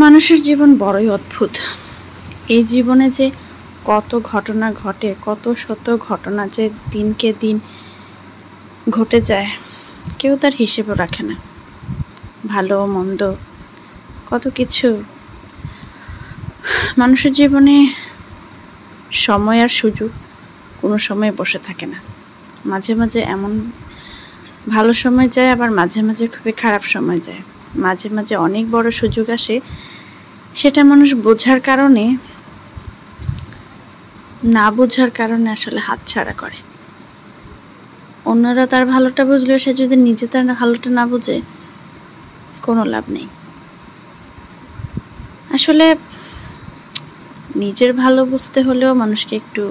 মানুষের জীবন বড়ই অদ্ভুত। এই জীবনে যে কত ঘটনা ঘটে, কত শত ঘটনা যে দিনকে দিন ঘটে যায়, কেউ তার হিসেবও রাখে না। ভালো মন্দ কত কিছু। মানুষের জীবনে সময় আর সুযোগ কোনো সময় বসে থাকে না। মাঝে মাঝে এমন ভালো সময় যায়, আবার মাঝে মাঝে খুবই খারাপ সময় যায়। মাঝে মাঝে অনেক বড় সুযোগ আসে, সেটা মানুষ বোঝার কারণে, না বোঝার কারণে আসলে হাতছাড়া করে। অন্যরা তার ভালোটা বুঝলেও সে যদি নিজে তার ভালোটা না বোঝে, কোনো লাভ নেই। আসলে নিজের ভালো বুঝতে হলেও মানুষকে একটু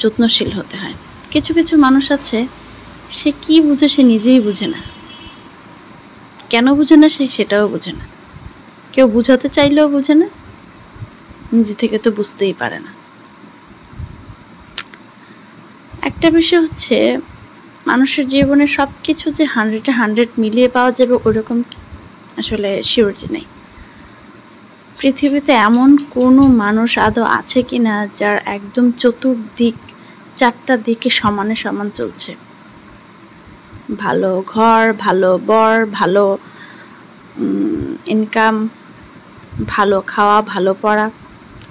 যত্নশীল হতে হয়। কিছু কিছু মানুষ আছে, সে কি বুঝে সে নিজেই বুঝে না। কেন বুঝে না সে সেটাও বুঝে না। কেউ বুঝাতে চাইলেও বুঝে না, নিজে থেকে তো বুঝতেই পারে না। একটা বিষয় হচ্ছে, মানুষের জীবনে সব কিছু যে 100 মিলিয়ে পাওয়া যাবে ওরকম আসলে সিউরিটি নেই। পৃথিবীতে এমন কোনো মানুষ আদৌ আছে কিনা যার একদম চতুর্দিক, চারটা দিকে সমানে সমান চলছে। ভালো ঘর, ভালো বর, ভালো ইনকাম, ভালো খাওয়া, ভালো পড়া।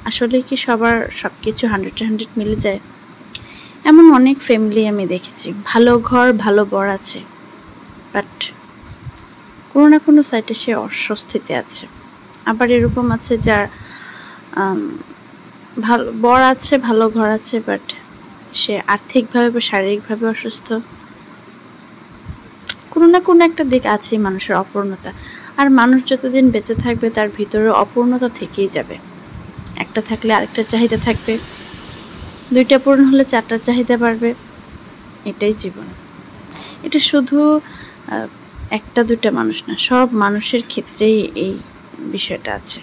আসলে কি সবার সব কিছু 100 মিলে যায়? এমন অনেক ফ্যামিলি আমি দেখেছি, ভালো ঘর, ভালো বর আছে, বাট কোনো না কোনো সাইডে সে অস্বস্তিতে আছে। আবার এরকম আছে যার ভালো বর আছে, ভালো ঘর আছে, বাট সে আর্থিকভাবে বা শারীরিকভাবে অসুস্থ। কোনো না কোনো একটা দিক আছে মানুষের অপূর্ণতা। আর মানুষ যতদিন বেঁচে থাকবে তার ভিতরে অপূর্ণতা থেকেই যাবে। একটা থাকলে আরেকটা চাহিদা থাকবে, দুইটা পূরণ হলে চারটার চাহিদা বাড়বে। এটাই জীবন। এটা শুধু একটা দুইটা মানুষ না, সব মানুষের ক্ষেত্রেই এই বিষয়টা আছে।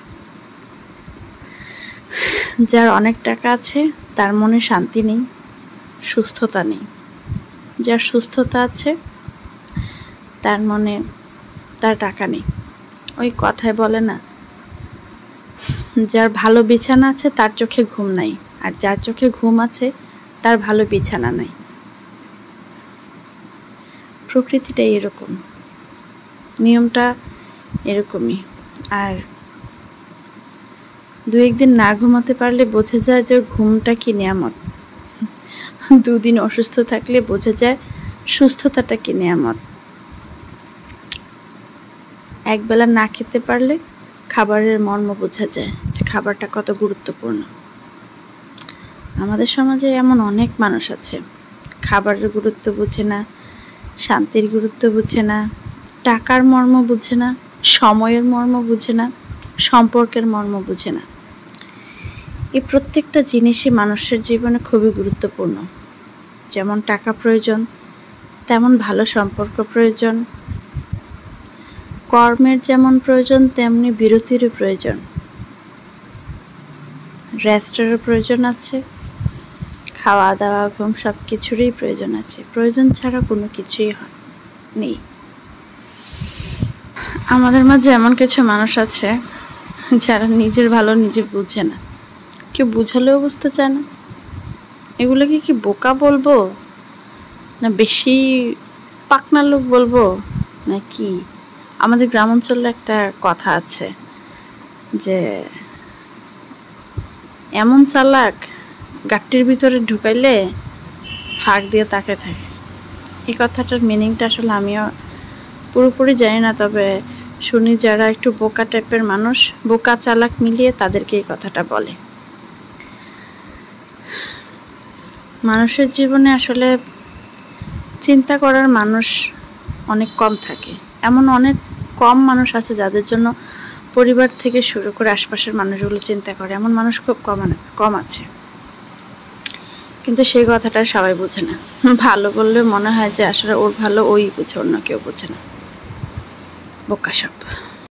যার অনেক টাকা আছে তার মনে শান্তি নেই, সুস্থতা নেই। যার সুস্থতা আছে তার মনে তার টাকা নেই। ওই কথায় বলে না, যার ভালো বিছানা আছে তার চোখে ঘুম নাই, আর যার চোখে ঘুম আছে তার ভালো বিছানা নাই। প্রকৃতিটা এরকম, নিয়মটা এরকমই। আর দু একদিন না ঘুমাতে পারলে বোঝা যায় যে ঘুমটা কি নিয়ামত। দুদিন অসুস্থ থাকলে বোঝা যায় সুস্থতাটা কি নিয়ামত। একবেলা না খেতে পারলে খাবারের মর্ম বোঝা যায় যে খাবারটা কত গুরুত্বপূর্ণ। আমাদের সমাজে এমন অনেক মানুষ আছে, খাবারের গুরুত্ব বুঝে না, শান্তির গুরুত্ব বুঝে না, টাকার মর্ম বুঝে না, সময়ের মর্ম বুঝে না, সম্পর্কের মর্ম বুঝে না। এই প্রত্যেকটা জিনিসই মানুষের জীবনে খুবই গুরুত্বপূর্ণ। যেমন টাকা প্রয়োজন, তেমন ভালো সম্পর্ক প্রয়োজন। কর্মের যেমন প্রয়োজন, তেমনি বিরতিরও প্রয়োজন। রেস্টেরও প্রয়োজন আছে, খাওয়া দাওয়া, ঘুম সব কিছুরই প্রয়োজন আছে। প্রয়োজন ছাড়া কোনো কিছুই নেই। আমাদের মাঝে এমন কিছু মানুষ আছে যারা নিজের ভালো নিজে বুঝে না, কেউ বুঝালেও বুঝতে চায় না। এগুলোকে কি বোকা বলবো, না বেশি পাকনা লোক বলবো, না কি? আমাদের গ্রাম অঞ্চলে একটা কথা আছে যে এমন চালাক গাট্টির ভিতরে ঢুকাইলে ফাঁক দিয়ে তাকে থাকে। এই কথাটার মিনিংটা আসলে আমিও পুরোপুরি জানি না, তবে শুনি যারা একটু বোকা টাইপের মানুষ, বোকা চালাক মিলিয়ে তাদেরকে এই কথাটা বলে। মানুষের জীবনে আসলে চিন্তা করার মানুষ অনেক কম থাকে। এমন অনেক কম মানুষ আছে যাদের জন্য পরিবার থেকে শুরু করে আশপাশের মানুষগুলো চিন্তা করে। এমন মানুষ খুব কম আছে, কিন্তু সেই কথাটা সবাই বোঝে না। ভালো বললে মনে হয় যে আসলে ওর ভালো ওই বুঝে, অন্য কেউ বোঝে না। বোকা সব।